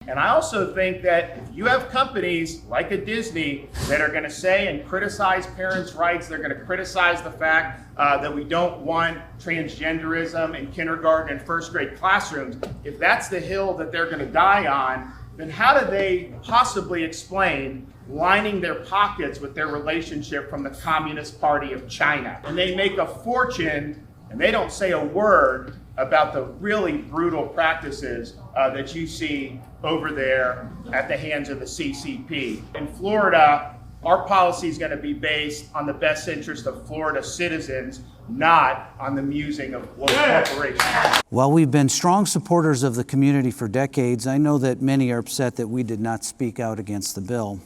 And I also think that if you have companies like a Disney that are going to say and criticize parents' rights, they're going to criticize the fact that we don't want transgenderism in kindergarten and first grade classrooms, if that's the hill that they're going to die on, then how do they possibly explain lining their pockets with their relationship from the Communist Party of China? And they make a fortune, and they don't say a word about the really brutal practices that you see over there at the hands of the CCP. In Florida, our policy is going to be based on the best interest of Florida citizens, not on the musing of global corporations. While we've been strong supporters of the community for decades, I know that many are upset that we did not speak out against the bill.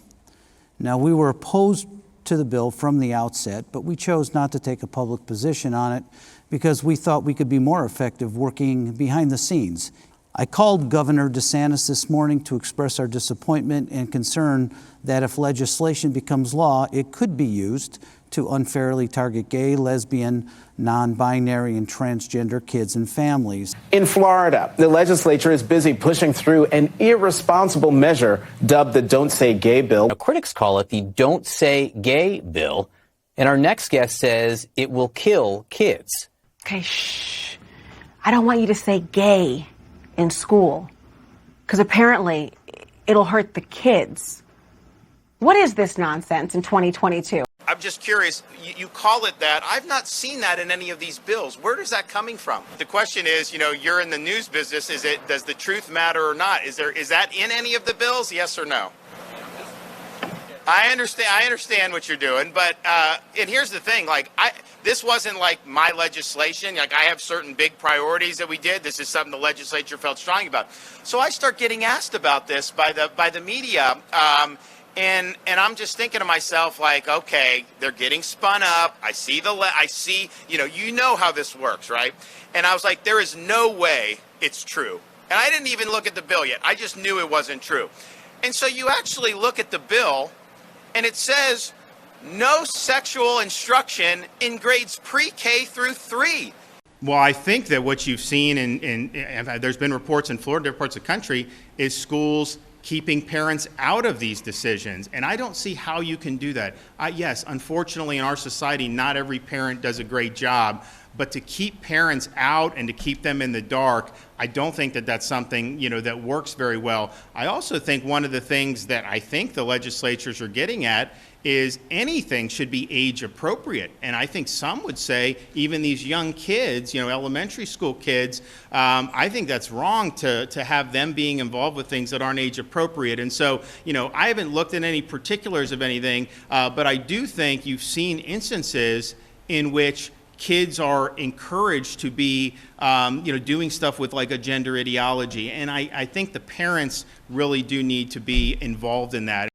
Now, we were opposed to the bill from the outset, but we chose not to take a public position on it because we thought we could be more effective working behind the scenes. I called Governor DeSantis this morning to express our disappointment and concern that if legislation becomes law, it could be used to unfairly target gay, lesbian, non-binary, and transgender kids and families. In Florida, the legislature is busy pushing through an irresponsible measure dubbed the Don't Say Gay bill. Now, critics call it the Don't Say Gay bill, and our next guest says it will kill kids. Okay, shh. I don't want you to say gay in school, because apparently it'll hurt the kids. What is this nonsense in 2022? I'm just curious, you call it that. I've not seen that in any of these bills. Where is that coming from? The question is, you're in the news business. Does the truth matter or not? Is that in any of the bills? Yes or no? I understand what you're doing, but and here's the thing, this wasn't like my legislation. Like, I have certain big priorities that we did. This is something the legislature felt strong about. So I start getting asked about this by the media, and I'm just thinking to myself, like, okay, they're getting spun up. I see you know how this works, right? And I was like, there is no way it's true. And I didn't even look at the bill yet. I just knew it wasn't true. And so you actually look at the bill, and it says no sexual instruction in grades pre-K through 3. Well, I think that what you've seen, and there's been reports in Florida, different parts of the country, is schools keeping parents out of these decisions. And I don't see how you can do that. Yes, unfortunately, in our society, not every parent does a great job. But to keep parents out and to keep them in the dark, I don't think that that's something, that works very well. I also think one of the things that I think the legislatures are getting at is anything should be age appropriate. And I think some would say even these young kids, elementary school kids, I think that's wrong to have them being involved with things that aren't age appropriate. And so, I haven't looked at any particulars of anything, but I do think you've seen instances in which kids are encouraged to be, doing stuff with like a gender ideology. And I think the parents really do need to be involved in that.